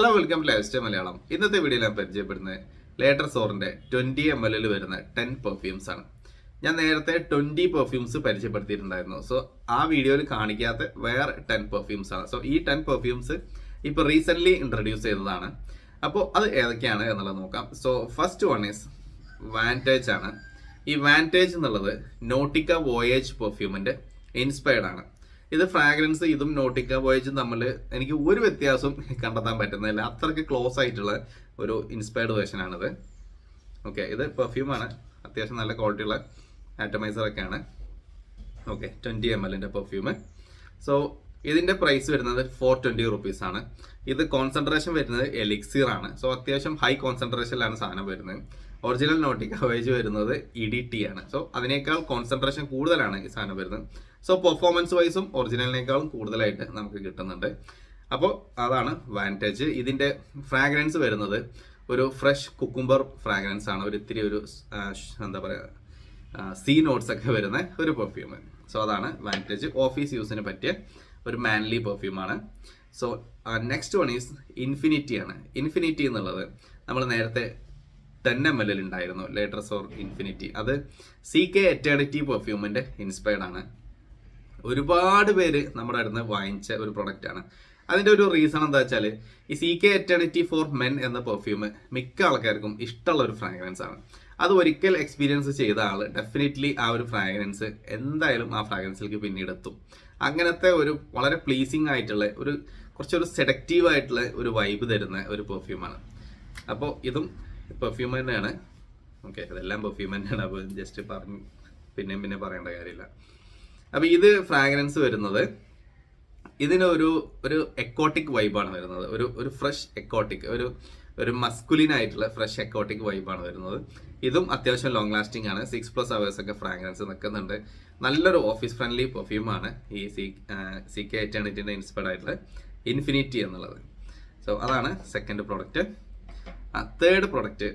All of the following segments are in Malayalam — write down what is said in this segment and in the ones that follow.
Hello welcome to lifestyle Malayalam. ഇന്നത്തെ വീഡിയോയിൽ ഞാൻ പരിചയപ്പെടുന്നത് ലേറ്റർ സോറിന്റെ 20 ml വരുന്ന 10 പെർഫ്യൂംസ് ആണ്. ഞാൻ നേരത്തെ 20 പെർഫ്യൂംസ് പരിചയപ്പെടുത്തിയിട്ടുണ്ടായിരുന്നു. സോ ആ വീഡിയോയിൽ കാണിക്കാത്ത വേറെ 10 പെർഫ്യൂംസ് ആണ്. സോ ഈ 10 പെർഫ്യൂംസ് ഇപ്പോൾ റീസെന്റ് ഇൻട്രൊഡ്യൂസ് ചെയ്തതാണ്. അപ്പോൾ അത് ഏതൊക്കെയാണ് എന്നുള്ളത് നോക്കാം. So first one is vantage ആണ്. ഈ വാൻറ്റേജ് എന്നുള്ളത് നോട്ടിക്ക വോയേജ് പെർഫ്യൂമിന്റെ ഇൻസ്പയർഡ് ആണ്. ഇത് ഫ്രാഗ്രൻസ് ഇതും നോട്ടിക്ക വോയേജും തമ്മിൽ എനിക്ക് ഒരു വ്യത്യാസവും കണ്ടെത്താൻ പറ്റുന്നില്ല. അത്രയ്ക്ക് ക്ലോസ് ആയിട്ടുള്ള ഒരു ഇൻസ്പയർഡ് വേർഷൻ ആണിത്. ഓക്കെ, ഇത് പെർഫ്യൂമാണ്. അത്യാവശ്യം നല്ല ക്വാളിറ്റിയുള്ള ആറ്റമൈസർ ഒക്കെയാണ്. Okay, 20 ml perfume. സോ ഇതിന്റെ പ്രൈസ് വരുന്നത് 420 റുപ്പീസ് ആണ്. ഇത് കോൺസെൻട്രേഷൻ വരുന്നത് എലിക്സിർ ആണ്. സോ അത്യാവശ്യം ഹൈ കോൺസെൻട്രേഷനിലാണ് സാധനം വരുന്നത്. ഒറിജിനൽ നോട്ടിക്ക വോയേജ് വരുന്നത് EDT ആണ്. സോ അതിനേക്കാൾ കോൺസെൻട്രേഷൻ കൂടുതലാണ് ഈ സാധനം വരുന്നത്. സോ പെർഫോമൻസ് വൈസും ഒറിജിനലിനേക്കാളും കൂടുതലായിട്ട് നമുക്ക് കിട്ടുന്നുണ്ട്. അപ്പോൾ അതാണ് വാൻറ്റേജ്. ഇതിന്റെ ഫ്രാഗ്രൻസ് വരുന്നത് ഒരു ഫ്രഷ് കുക്കുംബർ ഫ്രാഗ്രൻസ് ആണ്. ഒരു ഇത്തിരി ഒരു എന്താ പറയുക, സീ നോട്ട്സ് ഒക്കെ വരുന്ന ഒരു പെർഫ്യൂം. സോ അതാണ് വാൻറ്റേജ്. ഓഫീസ് യൂസിന് പറ്റിയ ഒരു മാൻലി പെർഫ്യൂമാണ്. So next one is Infinity ആണ്. ഇൻഫിനിറ്റി എന്നുള്ളത് നമ്മൾ നേരത്തെ 10 ml ഉണ്ടായിരുന്നു, ലേറ്റർ സോർ ഇൻഫിനിറ്റി. അത് CK എറ്റേണിറ്റി പെർഫ്യൂമിന്റെ ഇൻസ്പയർഡ് ആണ്. ഒരുപാട് പേര് നമ്മുടെ അടുത്ത് വാങ്ങിച്ച ഒരു പ്രൊഡക്റ്റ് ആണ്. അതിന്റെ ഒരു റീസൺ എന്താ വെച്ചാൽ ഈ CK എറ്റേണിറ്റി ഫോർ മെൻ എന്ന പെർഫ്യൂം മിക്ക ആൾക്കാർക്കും ഇഷ്ടമുള്ള ഒരു ഫ്രാഗ്രൻസ് ആണ്. അത് ഒരിക്കൽ എക്സ്പീരിയൻസ് ചെയ്ത ആൾ ഡെഫിനറ്റ്ലി ആ ഒരു ഫ്രാഗ്രൻസ് എന്തായാലും ആ ഫ്രാഗ്രൻസിലേക്ക് പിന്നീട് എത്തും. അങ്ങനത്തെ ഒരു വളരെ പ്ലീസിങ് ആയിട്ടുള്ള ഒരു കുറച്ചൊരു സെഡക്റ്റീവ് ആയിട്ടുള്ള ഒരു വൈബ് തരുന്ന ഒരു പെർഫ്യൂമാണ്. അപ്പോൾ ഇതും പെർഫ്യൂം തന്നെയാണ്. ഓക്കെ, അതെല്ലാം പെർഫ്യൂം തന്നെയാണ്. അപ്പോൾ ജസ്റ്റ് പറഞ്ഞ് പിന്നെ പറയേണ്ട കാര്യമില്ല. അപ്പോൾ ഇത് ഫ്രാഗ്രൻസ് വരുന്നത് ഇതിനൊരു ഒരു എക്കോട്ടിക് വൈബാണ് വരുന്നത്. ഒരു ഫ്രഷ് എക്കോട്ടിക്, ഒരു മസ്കുലിൻ ആയിട്ടുള്ള ഫ്രഷ് എക്കോട്ടിക് വൈബാണ് വരുന്നത്. ഇതും അത്യാവശ്യം ലോങ് ലാസ്റ്റിംഗ് ആണ്. 6+ hours ഒക്കെ ഫ്രാഗ്രൻസ് നിൽക്കുന്നുണ്ട്. നല്ലൊരു ഓഫീസ് ഫ്രണ്ട്ലി പെർഫ്യൂമാണ് ഈ CK എറ്റേണിറ്റിന്റെ ഇൻസ്പയർഡ് ആയിട്ടുള്ള ഇൻഫിനിറ്റി എന്നുള്ളത്. സോ അതാണ് സെക്കൻഡ് പ്രോഡക്റ്റ്. തേർഡ് പ്രൊഡക്റ്റ്,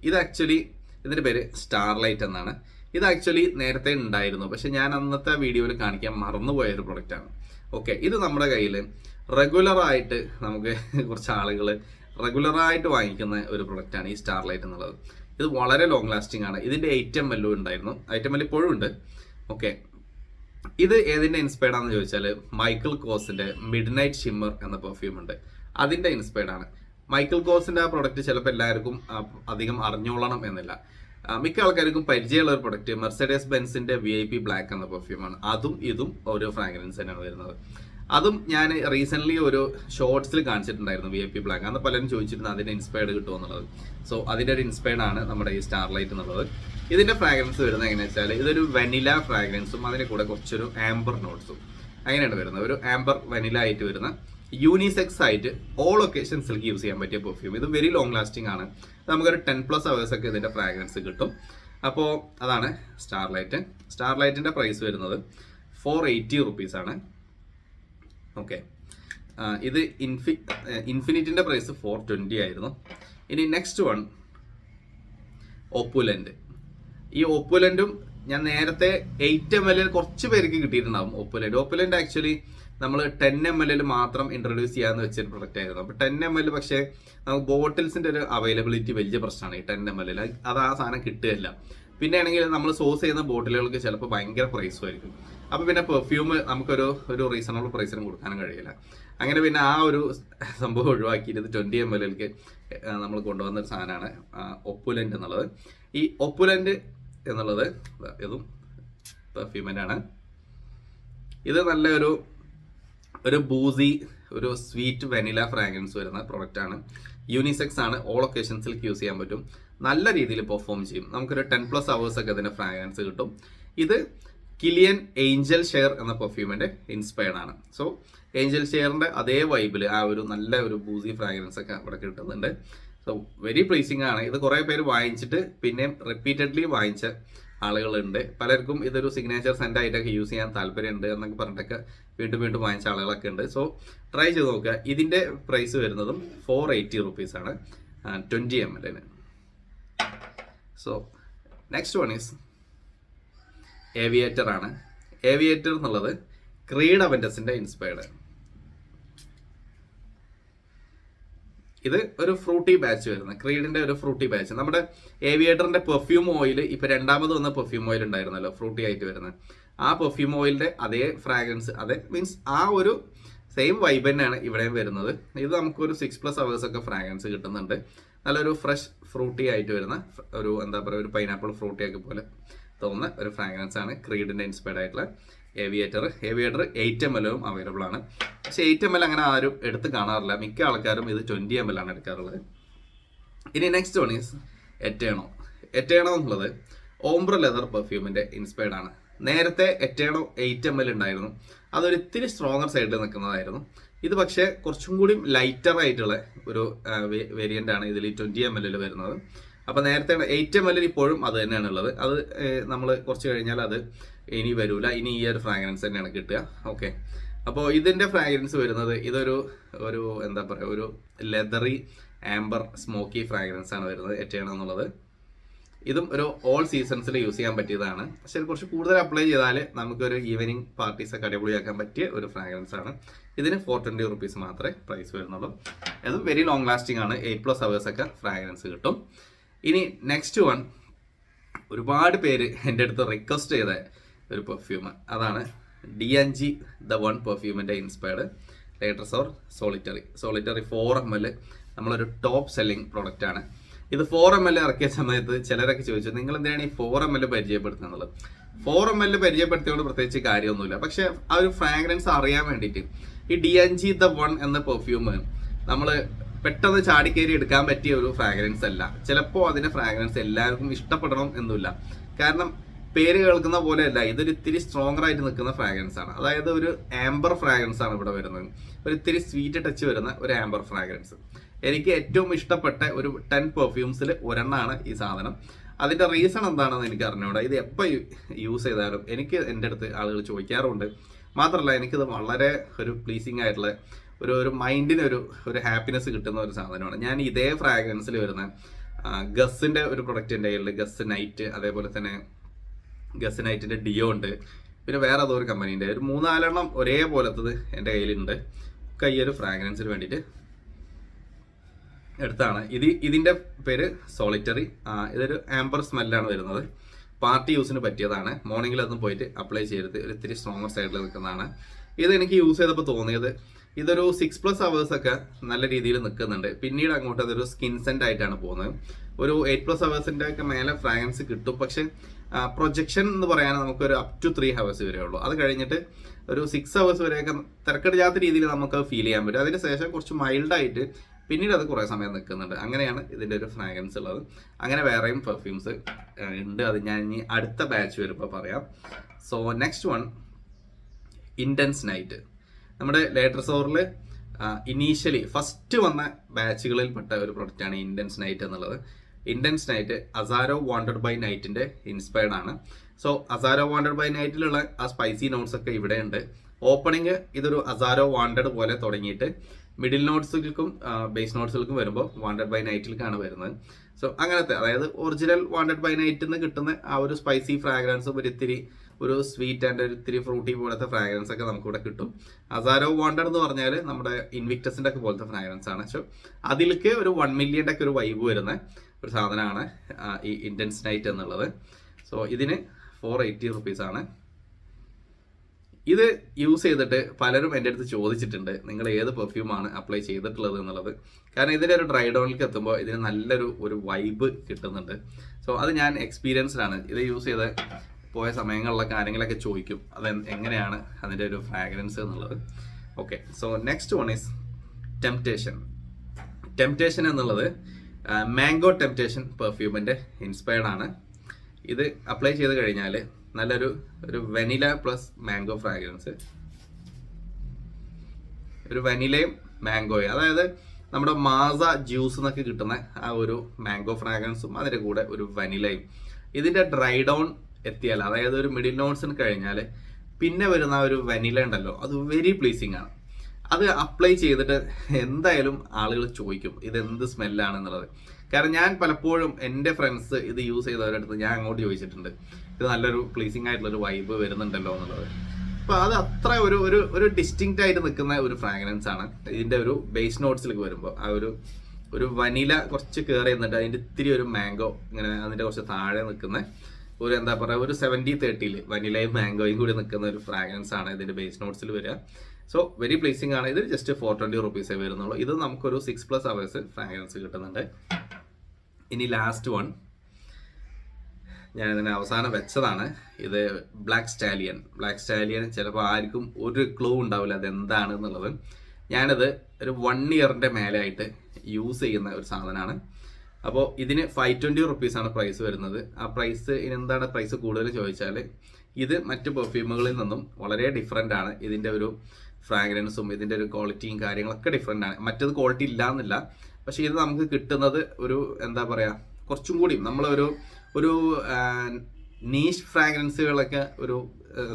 ഇത് ആക്ച്വലി ഇതിന്റെ പേര് സ്റ്റാർലൈറ്റ് എന്നാണ്. ഇത് ആക്ച്വലി നേരത്തെ ഉണ്ടായിരുന്നു, പക്ഷെ ഞാൻ അന്നത്തെ വീഡിയോയിൽ കാണിക്കാൻ മറന്നുപോയ ഒരു പ്രൊഡക്റ്റാണ്. ഓക്കെ, ഇത് നമ്മുടെ കയ്യിൽ റെഗുലറായിട്ട് നമുക്ക് കുറച്ച് ആളുകൾ റെഗുലറായിട്ട് വാങ്ങിക്കുന്ന ഒരു പ്രൊഡക്റ്റാണ് ഈ സ്റ്റാർലൈറ്റ് എന്നുള്ളത്. ഇത് വളരെ ലോങ് ലാസ്റ്റിംഗ് ആണ്. ഇതിന്റെ 8 ml ഉണ്ടായിരുന്നു. 8 ml ഇപ്പോഴും ഉണ്ട്. ഓക്കെ, ഇത് ഏതിന്റെ ഇൻസ്പയർഡ് ആണെന്ന് ചോദിച്ചാൽ മൈക്കിൾ കോസിന്റെ മിഡ് നൈറ്റ് ഷിമ്മർ എന്ന പെർഫ്യൂം ഉണ്ട്, അതിന്റെ ഇൻസ്പയർഡ് ആണ്. മൈക്കിൾ കോസിന്റെ ആ പ്രൊഡക്റ്റ് ചിലപ്പോൾ എല്ലാവർക്കും അധികം അറിഞ്ഞോളണം എന്നില്ല. മിക്ക ആൾക്കാർക്കും പരിചയമുള്ള ഒരു പ്രൊഡക്റ്റ് മെർസഡീസ് ബെൻസിന്റെ VIP ബ്ലാക്ക് എന്ന പെർഫ്യൂമാണ്. അതും ഇതും ഓരോ ഫ്രാഗ്രൻസ് തന്നെയാണ് വരുന്നത്. അതും ഞാൻ റീസെന്റ് ഒരു ഷോർട്സിൽ കാണിച്ചിട്ടുണ്ടായിരുന്നു, VIP ബ്ലാക്ക്. അന്ന് പലരും ചോദിച്ചിരുന്നു അതിന്റെ ഇൻസ്പയർഡ് കിട്ടുമോ എന്നുള്ളത്. സോ അതിന്റെ ഒരു ഇൻസ്പയർഡ് ആണ് നമ്മുടെ ഈ സ്റ്റാർലൈറ്റ് എന്നുള്ളത്. ഇതിന്റെ ഫ്രാഗ്രൻസ് വരുന്നത് എങ്ങനെയാണെന്ന് വെച്ചാൽ ഇതൊരു വെനില ഫ്രാഗ്രൻസും അതിന്റെ കൂടെ കുറച്ചൊരു ആംബർ നോട്ട്സും അങ്ങനെയാണ് വരുന്നത്. ഒരു ആംബർ വെനില ആയിട്ട് വരുന്ന യൂണിസെക്സ് ആയിട്ട് ഓൾ ഒക്കേഷൻസിലേക്ക് യൂസ് ചെയ്യാൻ പറ്റിയ പെർഫ്യൂം. ഇത് വെരി ലോങ് ലാസ്റ്റിംഗ് ആണ്. നമുക്കൊരു 10+ hours ഒക്കെ ഇതിന്റെ ഫ്രാഗ്രൻസ് കിട്ടും. അപ്പോൾ അതാണ് സ്റ്റാർലൈറ്റ്. സ്റ്റാർലൈറ്റിന്റെ പ്രൈസ് വരുന്നത് 480 റുപ്പീസ് ആണ്. ഓക്കെ, ഇത് ഇൻഫിനിറ്റിന്റെ പ്രൈസ് 420 ആയിരുന്നു. ഇനി നെക്സ്റ്റ് വൺ ഓപ്പുലന്റ്. ഈ ഓപ്പുലന്റും ഞാൻ നേരത്തെ 8 ml കുറച്ച് പേർക്ക് കിട്ടിയിട്ടുണ്ടാവും. ഓപ്പുലന്റ് ആക്ച്വലി നമ്മൾ 10 ml മാത്രം ഇൻട്രൊഡ്യൂസ് ചെയ്യാന്ന് വെച്ചൊരു പ്രൊഡക്റ്റ് ആയിരുന്നു. അപ്പോൾ 10 ml പക്ഷേ നമുക്ക് ബോട്ടിൽസിന്റെ ഒരു അവൈലബിലിറ്റി വലിയ പ്രശ്നമാണ്. ഈ 10 ml അത് ആ സാധനം കിട്ടുകയില്ല. പിന്നെ ആണെങ്കിൽ നമ്മൾ സോഴ്സ് ചെയ്യുന്ന ബോട്ടിലുകൾക്ക് ചിലപ്പോൾ ഭയങ്കര പ്രൈസും ആയിരിക്കും. അപ്പോൾ പിന്നെ പെർഫ്യൂം നമുക്കൊരു റീസണബിൾ പ്രൈസിനും കൊടുക്കാനും കഴിയില്ല. അങ്ങനെ പിന്നെ ആ ഒരു സംഭവം ഒഴിവാക്കിയിട്ട് 20 ml നമ്മൾ കൊണ്ടുവന്ന ഒരു സാധനമാണ് ഒപ്പുലന്റ് എന്നുള്ളത്. ഈ ഒപ്പുലന്റ് എന്നുള്ളത് ഇതും പെർഫ്യൂമിൻ്റെ ആണ്. ഇത് നല്ല ഒരു ബൂസി ഒരു സ്വീറ്റ് വെനില ഫ്രാഗ്രൻസ് വരുന്ന പ്രൊഡക്റ്റ് ആണ്. യൂണിസെക്സ് ആണ്. ഓൾ ഒക്കേഷൻസിലേക്ക് യൂസ് ചെയ്യാൻ പറ്റും. നല്ല രീതിയിൽ പെർഫോം ചെയ്യും. നമുക്കൊരു 10+ hours ഒക്കെ അതിന്റെ ഫ്രാഗ്രൻസ് കിട്ടും. ഇത് കിലിയൻ ഏഞ്ചൽ ഷെയർ എന്ന പെർഫ്യൂമിന്റെ ഇൻസ്പയർഡ് ആണ്. സോ ഏഞ്ചൽ ഷെയറിന്റെ അതേ വൈബിൽ ആ ഒരു നല്ല ഒരു ബൂസി ഫ്രാഗ്രൻസ് ഒക്കെ ഇവിടെ കിട്ടുന്നുണ്ട്. സോ വെരി പ്ലീസിങ് ആണ്. ഇത് കുറേ പേര് വാങ്ങിച്ചിട്ട് പിന്നെ റിപ്പീറ്റഡ്ലി വാങ്ങിച്ച ആളുകളുണ്ട്. പലർക്കും ഇതൊരു സിഗ്നേച്ചർ സെന്റ് ആയിട്ടൊക്കെ യൂസ് ചെയ്യാൻ താല്പര്യമുണ്ട് എന്നൊക്കെ പറഞ്ഞിട്ടൊക്കെ വീണ്ടും വാങ്ങിച്ച ആളുകളൊക്കെ ഉണ്ട്. സോ ട്രൈ ചെയ്ത് നോക്കുക. ഇതിന്റെ പ്രൈസ് വരുന്നതും 480 റുപ്പീസ് ആണ് 20 ml. So next one is aviator ആണ്. ഏവിയേറ്റർ എന്നുള്ളത് ക്രീഡ് അവന്റസിന്റെ ഇൻസ്പയർഡ്. ഇത് ഒരു ഫ്രൂട്ടി ബാച്ച് വരുന്നത്, ക്രീഡിന്റെ ഒരു ഫ്രൂട്ടി ബാച്ച്. നമ്മുടെ ഏവിയേറ്ററിന്റെ പെർഫ്യൂം ഓയിൽ ഇപ്പൊ രണ്ടാമത് വന്ന പെർഫ്യൂം ഓയിൽ ഉണ്ടായിരുന്നല്ലോ ഫ്രൂട്ടി ആയിട്ട് വരുന്നത്, ആ പെർഫ്യൂം ഓയിലിന്റെ അതേ ഫ്രാഗ്രൻസ്, അതേ മീൻസ് ആ ഒരു സെയിം വൈബ് തന്നെയാണ് ഇവിടെയും വരുന്നത്. ഇത് നമുക്കൊരു 6+ hours ഒക്കെ ഫ്രാഗ്രൻസ് കിട്ടുന്നുണ്ട്. നല്ലൊരു ഫ്രഷ് ഫ്രൂട്ടി ആയിട്ട് വരുന്ന ഒരു എന്താ പറയുക, ഒരു പൈനാപ്പിൾ ഫ്രൂട്ടി ഒക്കെ പോലെ തോന്നുന്ന ഒരു ഫ്രാഗ്രൻസ് ആണ് ക്രീഡിന്റെ ഇൻസ്പയർഡ് ആയിട്ടുള്ള ഏവിയേറ്റർ 8 ml അവൈലബിൾ ആണ്. പക്ഷെ 8 ml അങ്ങനെ ആരും എടുത്ത് കാണാറില്ല, മിക്ക ആൾക്കാരും ഇത് 20 ml ആണ് എടുക്കാറുള്ളത്. ഇനി നെക്സ്റ്റ് വൺ ഈസ് എറ്റേണോ എന്നുള്ളത് ഓംബ്ര ലെതർ പെർഫ്യൂമിന്റെ ഇൻസ്പയർഡ് ആണ്. നേരത്തെ എറ്റേണോ 8 ml ഉണ്ടായിരുന്നു, അതൊരു ഇത്തിരി സ്ട്രോങ്ങർ സൈഡിൽ നിൽക്കുന്നതായിരുന്നു. ഇത് പക്ഷേ കുറച്ചും കൂടി ലൈറ്റർ ആയിട്ടുള്ള ഒരു വേരിയന്റ് ആണ് ഇതിൽ 20 ml വരുന്നത്. അപ്പോൾ നേരത്തെ 8 ml ഇപ്പോഴും അത് തന്നെയാണ് ഉള്ളത്. അത് നമ്മൾ കുറച്ച് കഴിഞ്ഞാൽ അത് ഇനി വരൂല, ഇനി ഈ ഒരു ഫ്രാഗ്രൻസ് തന്നെയാണ് കിട്ടുക. ഓക്കെ, അപ്പോൾ ഇതിൻ്റെ ഫ്രാഗ്രൻസ് വരുന്നത് ഇതൊരു എന്താ പറയുക, ഒരു ലെതറി ആംബർ സ്മോക്കി ഫ്രാഗ്രൻസ് ആണ് വരുന്നത് എറ്റേണോ എന്നുള്ളത്. ഇതും ഒരു ഓൾ സീസൺസിൽ യൂസ് ചെയ്യാൻ പറ്റിയതാണ്. പക്ഷെ കുറച്ച് കൂടുതൽ അപ്ലൈ ചെയ്താൽ നമുക്കൊരു ഈവനിങ് പാർട്ടീസൊക്കെ അടിപൊളിയാക്കാൻ പറ്റിയ ഒരു ഫ്രാഗ്രൻസ് ആണ്. ഇതിന് 420 rupees മാത്രമേ പ്രൈസ് വരുന്നുള്ളൂ. അതും വെരി ലോങ് ലാസ്റ്റിംഗ് ആണ്, 8+ hours ഒക്കെ ഫ്രാഗ്രൻസ് കിട്ടും. ഇനി നെക്സ്റ്റ് വൺ, ഒരുപാട് പേര് എൻ്റെ അടുത്ത് റിക്വസ്റ്റ് ചെയ്ത ഒരു പെർഫ്യൂം, അതാണ് DNG The One പെർഫ്യൂമിൻ്റെ inspired later soar Solitary 4 ml നമ്മളൊരു ടോപ്പ് സെല്ലിംഗ് പ്രൊഡക്റ്റ് ആണ്. ഇത് 4 ml ഇറക്കിയ സമയത്ത് ചിലരൊക്കെ ചോദിച്ചു, നിങ്ങൾ എന്തിനാണ് ഈ 4 ml പരിചയപ്പെടുത്തുന്നത്? 4 ml പരിചയപ്പെടുത്തിയോണ്ട് പ്രത്യേകിച്ച് കാര്യമൊന്നുമില്ല. പക്ഷെ ആ ഒരു ഫ്രാഗ്രൻസ് അറിയാൻ വേണ്ടിയിട്ട് ഈ DNG The One എന്ന പെർഫ്യൂം നമ്മൾ പെട്ടെന്ന് ചാടിക്കേറി എടുക്കാൻ പറ്റിയ ഒരു ഫ്രാഗ്രൻസ് അല്ല. ചിലപ്പോൾ അതിന്റെ ഫ്രാഗ്രൻസ് എല്ലാവർക്കും ഇഷ്ടപ്പെടണം എന്നില്ല. കാരണം പേര് കേൾക്കുന്ന പോലെയല്ല, ഇതൊരു ഇത്തിരി സ്ട്രോങ്ങർ ആയിട്ട് നിൽക്കുന്ന ഫ്രാഗ്രൻസ് ആണ്. അതായത് ഒരു ആംബർ ഫ്രാഗ്രൻസ് ആണ് ഇവിടെ വരുന്നത്, ഒരു ഇത്തിരി സ്വീറ്റ് ടച്ച് വരുന്ന ഒരു ആംബർ ഫ്രാഗ്രൻസ്. എനിക്ക് ഏറ്റവും ഇഷ്ടപ്പെട്ട ഒരു 10 പെർഫ്യൂംസിൽ ഒരെണ്ണമാണ് ഈ സാധനം. അതിന്റെ റീസൺ എന്താണെന്ന് എനിക്ക് അറിഞ്ഞൂടാ. ഇത് എപ്പോൾ യൂസ് ചെയ്താലും എനിക്ക് എൻ്റെ അടുത്ത് ആളുകൾ ചോദിക്കാറുണ്ട്. മാത്രമല്ല എനിക്കിത് വളരെ ഒരു പ്ലീസിങ് ആയിട്ടുള്ള ഒരു മൈൻഡിന് ഒരു ഹാപ്പിനെസ് കിട്ടുന്ന ഒരു സാധനമാണ്. ഞാൻ ഇതേ ഫ്രാഗ്രൻസിൽ വരുന്ന ഗസ്സിന്റെ ഒരു പ്രൊഡക്റ്റ് എൻ്റെ കയ്യിലുണ്ട്, ഗസ് നൈറ്റ്. അതേപോലെ തന്നെ ഗസ് നൈറ്റിന്റെ ഡിയോ ഉണ്ട്. പിന്നെ വേറെ ഏതോ ഒരു കമ്പനീൻ്റെ ഒരു 3-4 ഒരേപോലത്തത് എൻ്റെ കയ്യിലുണ്ട്. ഒക്കെ ഈ ഒരു ഫ്രാഗ്രൻസിന് വേണ്ടിയിട്ട് എടുത്താണ്. ഇതിന്റെ പേര് സോളിറ്ററി. ഇതൊരു ആംബർ സ്മെല്ലാണ് വരുന്നത്. പാർട്ടി യൂസിന് പറ്റിയതാണ്. മോർണിംഗിലൊന്നും പോയിട്ട് അപ്ലൈ ചെയ്യരുത്, ഒരു ഇത്തിരി സ്ട്രോങ്ങർ സൈഡിൽ നിൽക്കുന്നതാണ്. ഇത് എനിക്ക് യൂസ് ചെയ്തപ്പോൾ തോന്നിയത് ഇതൊരു 6+ hours ഒക്കെ നല്ല രീതിയിൽ നിൽക്കുന്നുണ്ട്. പിന്നീട് അങ്ങോട്ട് അതൊരു സ്കിൻ സെന്റ് ആയിട്ടാണ് പോകുന്നത്. ഒരു 8+ hours ഒക്കെ മേലെ ഫ്രാഗ്രൻസ് കിട്ടും. പക്ഷെ പ്രൊജക്ഷൻ എന്ന് പറയാൻ നമുക്കൊരു up to 3 hours വരെ ഉള്ളൂ. അത് കഴിഞ്ഞിട്ട് ഒരു 6 hours വരെയൊക്കെ തിരക്കടില്ലാത്ത രീതിയിൽ നമുക്ക് ഫീൽ ചെയ്യാൻ പറ്റും. അതിന് ശേഷം കുറച്ച് മൈൽഡായിട്ട് പിന്നീട് അത് കുറേ സമയം നിൽക്കുന്നുണ്ട്. അങ്ങനെയാണ് ഇതിൻ്റെ ഒരു ഫ്രാഗ്രൻസ് ഉള്ളത്. അങ്ങനെ വേറെയും പെർഫ്യൂംസ് ഉണ്ട്, അത് ഞാൻ ഇനി അടുത്ത ബാച്ച് വരുമ്പോൾ പറയാം. So next one, Intense Night. നമ്മുടെ ലേറ്റർ സോറിൽ ഇനീഷ്യലി ഫസ്റ്റ് വന്ന ബാച്ചുകളിൽ പെട്ട ഒരു പ്രൊഡക്റ്റാണ് ഇൻറ്റൻസ് നൈറ്റ് എന്നുള്ളത്. Intense Night Azzaro Wanted by നൈറ്റിൻ്റെ ഇൻസ്പയർഡ് ആണ്. സോ അസാരോ വാണ്ടഡ് ബൈ നൈറ്റിലുള്ള ആ സ്പൈസി നോട്ട്സ് ഒക്കെ ഇവിടെ ഉണ്ട്. ഓപ്പണിങ് ഇതൊരു അസാരോ വാണ്ടഡ് പോലെ തുടങ്ങിയിട്ട് മിഡിൽ നോട്ട്സുകൾക്കും ബേസ് നോട്ട്സുകൾക്കും വരുമ്പോൾ വാണ്ടഡ് ബൈ നൈറ്റിലേക്കാണ് വരുന്നത്. സോ അങ്ങനത്തെ, അതായത് ഒറിജിനൽ വാണ്ടഡ് ബൈ നൈറ്റിൽ നിന്ന് കിട്ടുന്ന ആ ഒരു സ്പൈസി ഫ്രാഗ്രൻസും ഒരു സ്വീറ്റ് ആൻഡ് ഒരു ഇത്തിരി ഫ്രൂട്ടി പോലത്തെ ഫ്രാഗ്രൻസ് ഒക്കെ നമുക്കിവിടെ കിട്ടും. അസാരോ വാണ്ടഡ് എന്ന് പറഞ്ഞാൽ നമ്മുടെ ഇൻവിക്ടസിൻ്റെ ഒക്കെ പോലത്തെ ഫ്രാഗ്രൻസ് ആണ്. സോ അതിലേക്ക് ഒരു 1 million ഒക്കെ ഒരു വൈബ് വരുന്ന ഒരു സാധനമാണ് ഈ ഇൻറ്റൻസ് നൈറ്റ് എന്നുള്ളത്. സോ ഇതിന് 480 rupees ആണ്. ഇത് യൂസ് ചെയ്തിട്ട് പലരും എൻ്റെ അടുത്ത് ചോദിച്ചിട്ടുണ്ട്, നിങ്ങൾ ഏത് പെർഫ്യൂമാണ് അപ്ലൈ ചെയ്തിട്ടുള്ളത് എന്നുള്ളത്. കാരണം ഇതിൻ്റെ ഒരു ഡ്രൈ ഡൗണിലേക്ക് എത്തുമ്പോൾ ഇതിന് നല്ലൊരു വൈബ് കിട്ടുന്നുണ്ട്. സോ അത് ഞാൻ എക്സ്പീരിയൻസ്ഡ് ആണ്. ഇത് യൂസ് ചെയ്ത് പോയ സമയങ്ങളിലെ കാര്യങ്ങളൊക്കെ ചോദിക്കും, അത് എങ്ങനെയാണ് അതിൻ്റെ ഒരു ഫ്രാഗ്രൻസ് എന്നുള്ളത്. Okay, so next one is temptation എന്നുള്ളത് മാംഗോ ടെംപ്റ്റേഷൻ പെർഫ്യൂമിൻ്റെ ഇൻസ്പയർഡ് ആണ്. ഇത് അപ്ലൈ ചെയ്ത് കഴിഞ്ഞാൽ നല്ലൊരു വെനില പ്ലസ് മാംഗോ ഫ്രാഗ്രൻസ്, ഒരു വെനിലയും മാംഗോയും, അതായത് നമ്മുടെ മാസ ജ്യൂസ് എന്നൊക്കെ കിട്ടുന്ന ആ ഒരു മാംഗോ ഫ്രാഗ്രൻസും അതിൻ്റെ കൂടെ ഒരു വെനിലയും. ഇതിൻ്റെ ഡ്രൈ ഡൗൺ എത്തിയാൽ, അതായത് ഒരു മിഡിൽ നോട്ട്സിന് കഴിഞ്ഞാൽ പിന്നെ വരുന്ന ആ ഒരു വെനില ഉണ്ടല്ലോ, അത് വെരി പ്ലീസിങ് ആണ്. അത് അപ്ലൈ ചെയ്തിട്ട് എന്തായാലും ആളുകൾ ചോദിക്കും ഇതെന്ത് സ്മെല്ലാണെന്നുള്ളത്. കാരണം ഞാൻ പലപ്പോഴും എൻ്റെ ഫ്രണ്ട്സ് ഇത് യൂസ് ചെയ്തവരുടെ അടുത്ത് ഞാൻ അങ്ങോട്ട് ചോദിച്ചിട്ടുണ്ട്, ഇത് നല്ലൊരു പ്ലീസിങ് ആയിട്ടുള്ളൊരു വൈബ് വരുന്നുണ്ടല്ലോ എന്നുള്ളത്. അപ്പോൾ അത് അത്ര ഒരു ഡിസ്റ്റിങ്ക്റ്റ് ആയിട്ട് നിൽക്കുന്ന ഒരു ഫ്രാഗ്രൻസ് ആണ്. ഇതിൻ്റെ ഒരു ബേസ് നോട്ട്സിലേക്ക് വരുമ്പോൾ ആ ഒരു ഒരു വനില കുറച്ച് കയറി എന്നിട്ട് അതിൻ്റെ ഇത്തിരി ഒരു മാംഗോ ഇങ്ങനെ അതിൻ്റെ കുറച്ച് താഴെ നിൽക്കുന്ന ഒരു എന്താ പറയുക ഒരു 70-30 വനിലയും മാംഗോയും കൂടി നിൽക്കുന്ന ഒരു ഫ്രാഗ്രൻസ് ആണ് ഇതിൻ്റെ ബേസ് നോട്ട്സിൽ വരിക. സോ വെരി പ്ലേസിംഗ് ആണ്. ഇത് ജസ്റ്റ് 420 റുപ്പീസേ വരുന്നുള്ളൂ. ഇത് നമുക്കൊരു 6+ അവേഴ്സ് ഫ്രാഗ്രൻസ് കിട്ടുന്നുണ്ട്. ഇനി ലാസ്റ്റ് വൺ ഞാൻ ഇതിനെ അവസാനം വെച്ചതാണ്. ഇത് ബ്ലാക്ക് സ്റ്റാലിയൻ ചിലപ്പോൾ ആർക്കും ഒരു ക്ലൂ ഉണ്ടാവില്ല അതെന്താണ് എന്നുള്ളത്. ഞാനിത് ഒരു 1 ഇയറിൻ്റെ മേലായിട്ട് യൂസ് ചെയ്യുന്ന ഒരു സാധനമാണ്. അപ്പോൾ ഇതിന് 520 റുപ്പീസാണ് പ്രൈസ് വരുന്നത്. ആ പ്രൈസ് എന്താണ് പ്രൈസ് കൂടുതൽ ചോദിച്ചാൽ ഇത് മറ്റ് പെർഫ്യൂമുകളിൽ നിന്നും വളരെ ഡിഫറെൻ്റ് ആണ്. ഇതിൻ്റെ ഒരു ഫ്രാഗ്രൻസും ഇതിൻ്റെ ഒരു ക്വാളിറ്റിയും കാര്യങ്ങളൊക്കെ ഡിഫറെൻ്റ് ആണ്. മറ്റത് ക്വാളിറ്റി ഇല്ല എന്നില്ല, പക്ഷേ ഇത് നമുക്ക് കിട്ടുന്നത് ഒരു എന്താ പറയുക കുറച്ചും കൂടി നമ്മളൊരു ഒരു നീഷ് ഫ്രാഗ്രൻസുകളൊക്കെ ഒരു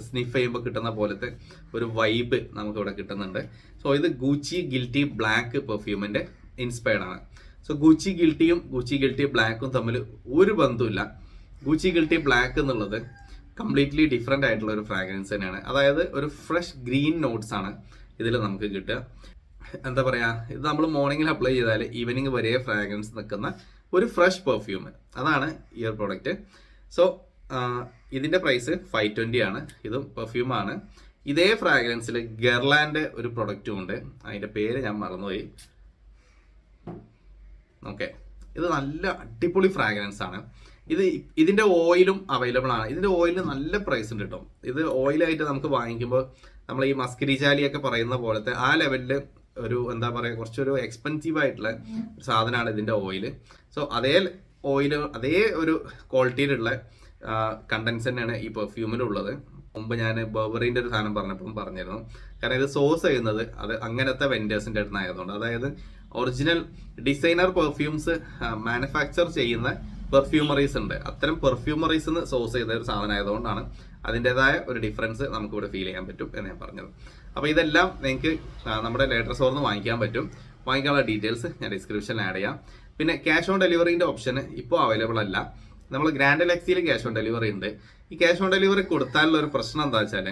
സ്നിഫ് ചെയ്യുമ്പോൾ കിട്ടുന്ന പോലത്തെ ഒരു വൈബ് നമുക്കിവിടെ കിട്ടുന്നുണ്ട്. സോ ഇത് ഗൂച്ചി ഗിൽറ്റി ബ്ലാക്ക് പെർഫ്യൂമിൻ്റെ ഇൻസ്പയർഡ് ആണ്. സോ ഗൂച്ചി ഗിൽറ്റി ബ്ലാക്കും തമ്മിൽ ഒരു ബന്ധമില്ല. ഗൂച്ചി ഗിൽറ്റി ബ്ലാക്ക് എന്നുള്ളത് കംപ്ലീറ്റ്ലി ഡിഫറെൻ്റ് ആയിട്ടുള്ള ഒരു ഫ്രാഗ്രൻസ് തന്നെയാണ്. അതായത് ഒരു ഫ്രഷ് ഗ്രീൻ നോട്ട്സ് ആണ് ഇതിൽ നമുക്ക് കിട്ടുക. എന്താ പറയുക, ഇത് നമ്മൾ മോർണിംഗിൽ അപ്ലൈ ചെയ്താൽ ഈവനിങ് വരെ ഫ്രാഗ്രൻസ് നിൽക്കുന്ന ഒരു ഫ്രഷ് പെർഫ്യൂം, അതാണ് ഈ ഒരു പ്രോഡക്റ്റ്. സോ ഇതിൻ്റെ പ്രൈസ് 520 ആണ്. ഇതും പെർഫ്യൂമാണ്. ഇതേ ഫ്രാഗ്രൻസിൽ ഗെർലാൻഡ് ഒരു പ്രൊഡക്റ്റും ഉണ്ട്, അതിൻ്റെ പേര് ഞാൻ മറന്നുപോയി. ഓക്കെ, ഇത് നല്ല അടിപൊളി ഫ്രാഗ്രൻസ് ആണ്. ഇതിൻ്റെ ഓയിലും അവൈലബിൾ ആണ്. ഇതിൻ്റെ ഓയിലിന് നല്ല പ്രൈസ് ഉണ്ട് കേട്ടോ. ഇത് ഓയിലായിട്ട് നമുക്ക് വാങ്ങിക്കുമ്പോൾ നമ്മൾ ഈ മസ്കരിചാലിയൊക്കെ പറയുന്ന പോലത്തെ ആ ലെവലിൽ ഒരു എന്താ പറയുക കുറച്ചൊരു എക്സ്പെൻസീവ് ആയിട്ടുള്ള ഒരു സാധനമാണ് ഇതിൻ്റെ ഓയിൽ. സോ അതേ ഓയിൽ അതേ ഒരു ക്വാളിറ്റിയിലുള്ള കണ്ടൻസ് തന്നെയാണ് ഈ പെർഫ്യൂമിലുള്ളത്. മുമ്പ് ഞാൻ ബർബറിൻ്റെ ഒരു സാധനം പറഞ്ഞപ്പോഴും പറഞ്ഞിരുന്നു. കാരണം ഇത് സോഴ്സ് ചെയ്യുന്നത് അത് അങ്ങനത്തെ വെൻഡേഴ്സിൻ്റെ അടുത്ത് ആയതുകൊണ്ട്, അതായത് ഒറിജിനൽ ഡിസൈനർ പെർഫ്യൂംസ് മാനുഫാക്ചർ ചെയ്യുന്ന പെർഫ്യൂമറീസ് ഉണ്ട്. അത്തരം പെർഫ്യൂമറീസിന് സോഴ്സ് ചെയ്ത ഒരു സാധനം ആയതുകൊണ്ടാണ് അതിൻ്റെതായ ഒരു ഡിഫറൻസ് നമുക്കിവിടെ ഫീൽ ചെയ്യാൻ പറ്റും എന്ന് ഞാൻ പറഞ്ഞത്. അപ്പോൾ ഇതെല്ലാം നിങ്ങൾക്ക് നമ്മുടെ ലേറ്റർ സ്റ്റോറിൽ നിന്ന് വാങ്ങിക്കാൻ പറ്റും. വാങ്ങിക്കാനുള്ള ഡീറ്റെയിൽസ് ഞാൻ ഡിസ്ക്രിപ്ഷനിൽ ആഡ് ചെയ്യാം. പിന്നെ ക്യാഷ് ഓൺ ഡെലിവറിൻ്റെ ഓപ്ഷൻ ഇപ്പോൾ അവൈലബിൾ അല്ല. നമ്മൾ ഗ്രാൻഡ് ലെക്സിയിൽ ക്യാഷ് ഓൺ ഡെലിവറി ഉണ്ട്. ഈ ക്യാഷ് ഓൺ ഡെലിവറി കൊടുത്താലുള്ള ഒരു പ്രശ്നം എന്താ വെച്ചാൽ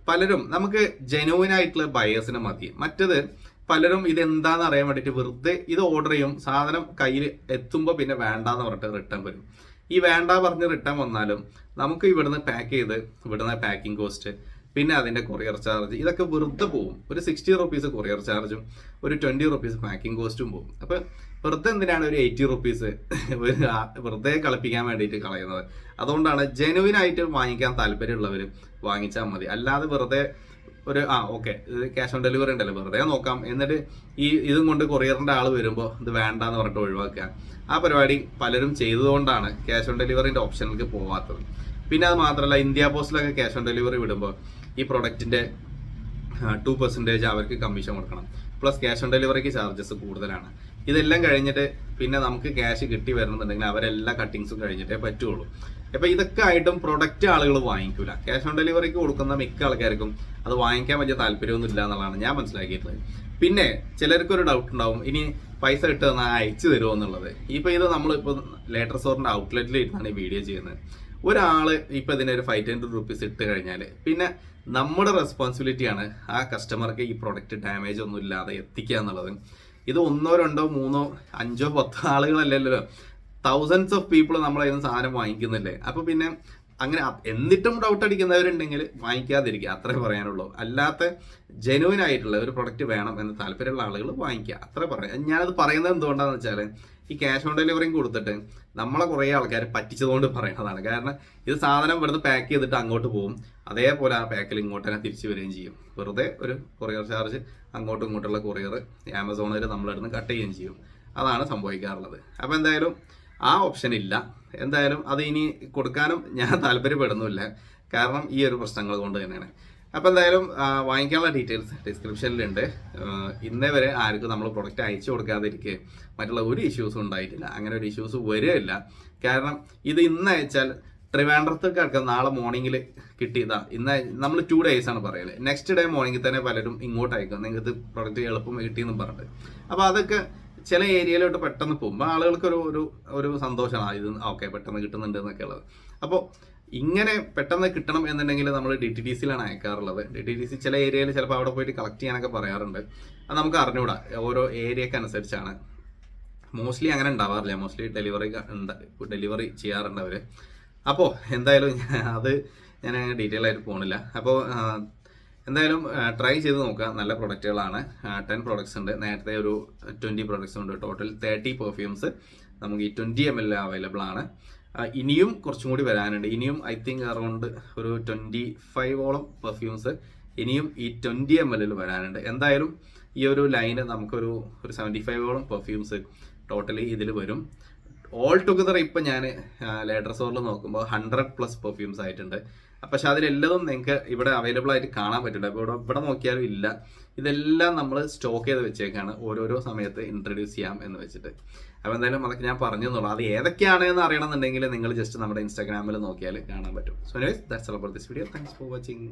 പലരും നമുക്ക് ജെനുവിൻ ആയിട്ടുള്ള ബയേഴ്സിന് മതി. മറ്റത് പലരും ഇതെന്താണെന്ന് അറിയാൻ വേണ്ടിയിട്ട് വെറുതെ ഇത് ഓർഡർ ചെയ്യും. സാധനം കയ്യിൽ എത്തുമ്പോൾ പിന്നെ വേണ്ടാന്ന് പറഞ്ഞിട്ട് റിട്ടേൺ വരും. ഈ വേണ്ട പറഞ്ഞ് റിട്ടേൺ വന്നാലും നമുക്ക് ഇവിടുന്ന് പാക്ക് ചെയ്ത് ഇവിടുന്ന് പാക്കിംഗ് കോസ്റ്റ്, പിന്നെ അതിൻ്റെ കൊറിയർ ചാർജ്, ഇതൊക്കെ വെറുതെ പോകും. ഒരു 60 റുപ്പീസ് കൊറിയർ ചാർജും ഒരു 20 റുപ്പീസ് പാക്കിംഗ് കോസ്റ്റും പോകും. അപ്പോൾ വെറുതെ എന്തിനാണ് ഒരു 80 റുപ്പീസ് വെറുതെ കളിപ്പിക്കാൻ വേണ്ടിയിട്ട് കളയുന്നത്? അതുകൊണ്ടാണ് ജെനുവിൻ ആയിട്ട് വാങ്ങിക്കാൻ താല്പര്യമുള്ളവർ വാങ്ങിച്ചാൽ മതി. അല്ലാതെ വെറുതെ ഒരു ഓക്കെ ഇത് ക്യാഷ് ഓൺ ഡെലിവറി ഉണ്ടല്ലോ വെറുതെ നോക്കാം എന്നിട്ട് ഇതും കൊണ്ട് കൊറിയറിൻ്റെ ആൾ വരുമ്പോൾ ഇത് വേണ്ടാന്ന് പറഞ്ഞിട്ട് ഒഴിവാക്കുക. ആ പരിപാടി പലരും ചെയ്തതുകൊണ്ടാണ് ക്യാഷ് ഓൺ ഡെലിവറിൻ്റെ ഓപ്ഷനിലേക്ക് പോവാത്തത്. പിന്നെ അത് മാത്രമല്ല, ഇന്ത്യ പോസ്റ്റിലൊക്കെ ക്യാഷ് ഓൺ ഡെലിവറി വിടുമ്പോൾ ഈ പ്രൊഡക്റ്റിൻ്റെ 2% അവർക്ക് കമ്മീഷൻ കൊടുക്കണം. പ്ലസ് ക്യാഷ് ഓൺ ഡെലിവറിക്ക് ചാർജസ് കൂടുതലാണ്. ഇതെല്ലാം കഴിഞ്ഞിട്ട് പിന്നെ നമുക്ക് ക്യാഷ് കിട്ടി വരണമെന്നുണ്ടെങ്കിൽ അവരെല്ലാ കട്ടിങ്സും കഴിഞ്ഞിട്ടേ പറ്റുള്ളൂ. അപ്പോൾ ഇതൊക്കെ ആയിട്ടും പ്രൊഡക്റ്റ് ആളുകൾ വാങ്ങിക്കില്ല. ക്യാഷ് ഓൺ ഡെലിവറിക്ക് കൊടുക്കുന്ന മിക്ക ആൾക്കാർക്കും അത് വാങ്ങിക്കാൻ വലിയ താല്പര്യമൊന്നും ഇല്ല എന്നുള്ളതാണ് ഞാൻ മനസ്സിലാക്കിയിട്ടുള്ളത്. പിന്നെ ചിലർക്കൊരു ഡൗട്ട് ഉണ്ടാവും, ഇനി പൈസ ഇട്ട് തന്നാൽ അയച്ചു തരുമോ എന്നുള്ളത്. ഇപ്പോൾ ഇത് നമ്മളിപ്പോൾ ലേറ്റർ സ്റ്റോറിൻ്റെ ഔട്ട്ലെറ്റിൽ ഇരുന്നാണ് ഈ വീഡിയോ ചെയ്യുന്നത്. ഒരാൾ ഇപ്പോൾ ഇതിനൊരു 510 റുപ്പീസ് ഇട്ട് കഴിഞ്ഞാൽ പിന്നെ നമ്മുടെ റെസ്പോൺസിബിലിറ്റിയാണ് ആ കസ്റ്റമർക്ക് ഈ പ്രൊഡക്റ്റ് ഡാമേജ് ഒന്നും ഇല്ലാതെ എത്തിക്കുക എന്നുള്ളത്. ഇത് 1, 2, 3, 5, 10 ആളുകളല്ലല്ലോ, തൗസൻഡ്സ് ഓഫ് പീപ്പിൾ നമ്മളതിന് സാധനം വാങ്ങിക്കുന്നില്ലേ. അപ്പോൾ പിന്നെ അങ്ങനെ എന്നിട്ടും ഡൗട്ട് അടിക്കുന്നവരുണ്ടെങ്കിൽ വാങ്ങിക്കാതിരിക്കുക, അത്രേ പറയാനുള്ളൂ. അല്ലാത്ത ജെനുവിൻ ആയിട്ടുള്ള ഒരു പ്രൊഡക്റ്റ് വേണം എന്ന് താല്പര്യമുള്ള ആളുകൾ വാങ്ങിക്കുക, അത്രേ പറയാം. ഞാനത് പറയുന്നത് എന്തുകൊണ്ടാണെന്ന് വെച്ചാൽ ഈ ക്യാഷ് ഓൺ ഡെലിവറിയും കൊടുത്തിട്ട് നമ്മളെ കുറേ ആൾക്കാർ പറ്റിച്ചതുകൊണ്ട് പറയുന്നതാണ്. കാരണം ഇത് സാധനം ഇവിടുന്ന് പാക്ക് ചെയ്തിട്ട് അങ്ങോട്ട് പോകും, അതേപോലെ ആ പാക്കിൽ ഇങ്ങോട്ട് തന്നെ തിരിച്ചു വരികയും ചെയ്യും. വെറുതെ ഒരു കൊറിയർ ചാർജ് അങ്ങോട്ടും ഇങ്ങോട്ടുള്ള കൊറിയർ ആമസോണിൽ നമ്മളിടുന്ന് കട്ട് ചെയ്യുകയും ചെയ്യും. അതാണ് സംഭവിക്കാറുള്ളത്. അപ്പോൾ എന്തായാലും ആ ഓപ്ഷൻ ഇല്ല. എന്തായാലും അത് ഇനി കൊടുക്കാനും ഞാൻ താല്പര്യപ്പെടുന്നില്ല, കാരണം ഈ ഒരു പ്രശ്നങ്ങൾ കൊണ്ട് തന്നെയാണ്. അപ്പോൾ എന്തായാലും വാങ്ങിക്കാനുള്ള ഡീറ്റെയിൽസ് ഡിസ്ക്രിപ്ഷനിലുണ്ട്. ഇന്നേ വരെ ആർക്കും നമ്മൾ പ്രൊഡക്റ്റ് അയച്ചു കൊടുക്കാതിരിക്കുക മറ്റുള്ള ഒരു ഇഷ്യൂസും ഉണ്ടായിട്ടില്ല. അങ്ങനെ ഒരു ഇഷ്യൂസ് വരികയില്ല. കാരണം ഇത് ഇന്ന് അയച്ചാൽ ട്രിവാൻഡ്രത്തേക്ക് നാളെ മോർണിംഗിൽ കിട്ടിയതാ. ഇന്ന് നമ്മൾ 2 days ആണ് പറയല്. നെക്സ്റ്റ് ഡേ മോർണിംഗിൽ തന്നെ പലരും ഇങ്ങോട്ട് അയക്കും, നിങ്ങൾക്ക് പ്രൊഡക്റ്റ് എളുപ്പം കിട്ടിയെന്നും പറഞ്ഞിട്ട്. അപ്പോൾ അതൊക്കെ ചില ഏരിയയിലോട്ട് പെട്ടെന്ന് പോകുമ്പോൾ ആളുകൾക്ക് ഒരു സന്തോഷമാണ്, ഇത് ഓക്കെ പെട്ടെന്ന് കിട്ടുന്നുണ്ട് എന്നൊക്കെ ഉള്ളത്. അപ്പോൾ ഇങ്ങനെ പെട്ടെന്ന് കിട്ടണം എന്നുണ്ടെങ്കിൽ നമ്മൾ DTDCയിലാണ് അയക്കാറുള്ളത്. DTDC ചില ഏരിയയിൽ ചിലപ്പോൾ അവിടെ പോയിട്ട് കളക്ട് ചെയ്യാനൊക്കെ പറയാറുണ്ട്. അത് നമുക്ക് അറിഞ്ഞുകൂടാ, ഓരോ ഏരിയക്ക് അനുസരിച്ചാണ്. മോസ്റ്റ്ലി അങ്ങനെ ഉണ്ടാവാറില്ല. മോസ്റ്റ്ലി ഡെലിവറി ചെയ്യാറുണ്ട് അവർ. അപ്പോൾ എന്തായാലും അത് ഞാൻ അങ്ങനെ ഡീറ്റെയിൽ ആയിട്ട് പോകുന്നില്ല. അപ്പോൾ എന്തായാലും ട്രൈ ചെയ്ത് നോക്കുക. നല്ല പ്രൊഡക്റ്റുകളാണ്. 10 പ്രോഡക്റ്റ്സ് ഉണ്ട്. നേരത്തെ ഒരു 20 പ്രോഡക്റ്റ്സ് ഉണ്ട്. ടോട്ടൽ 30 പെർഫ്യൂംസ് നമുക്ക് ഈ 20 ml അവൈലബിൾ ആണ്. ഇനിയും കുറച്ചും കൂടി വരാനുണ്ട്. ഇനിയും ഐ തിങ്ക് അറൗണ്ട് ഒരു 25ഓളം പെർഫ്യൂംസ് ഇനിയും ഈ 20 ml വരാനുണ്ട്. എന്തായാലും ഈ ഒരു ലൈന് നമുക്കൊരു 75ഓളം പെർഫ്യൂംസ് ടോട്ടലി ഇതിൽ വരും. ഓൾ ടുഗദർ ഇപ്പം ഞാൻ ലേറ്റർ സ്റ്റോറിൽ നോക്കുമ്പോൾ 100+ പെർഫ്യൂംസ് ആയിട്ടുണ്ട്. പക്ഷെ അതിലെല്ലതും നിങ്ങൾക്ക് ഇവിടെ അവൈലബിൾ ആയിട്ട് കാണാൻ പറ്റില്ല. അപ്പോൾ ഇവിടെ നോക്കിയാലും ഇല്ല. ഇതെല്ലാം നമ്മൾ സ്റ്റോക്ക് ചെയ്ത് വെച്ചേക്കാണ്, ഓരോരോ സമയത്ത് ഇൻട്രൊഡ്യൂസ് ചെയ്യാം എന്ന് വെച്ചിട്ട്. അപ്പോൾ എന്തായാലും അതൊക്കെ ഞാൻ പറഞ്ഞു എന്നുള്ളൂ. അത് ഏതൊക്കെയാണെന്ന് അറിയണമെന്നുണ്ടെങ്കിൽ നിങ്ങൾ ജസ്റ്റ് നമ്മുടെ ഇൻസ്റ്റാഗ്രാമിൽ നോക്കിയാൽ കാണാൻ പറ്റും. So anyways that's all about this video. Thanks for watching.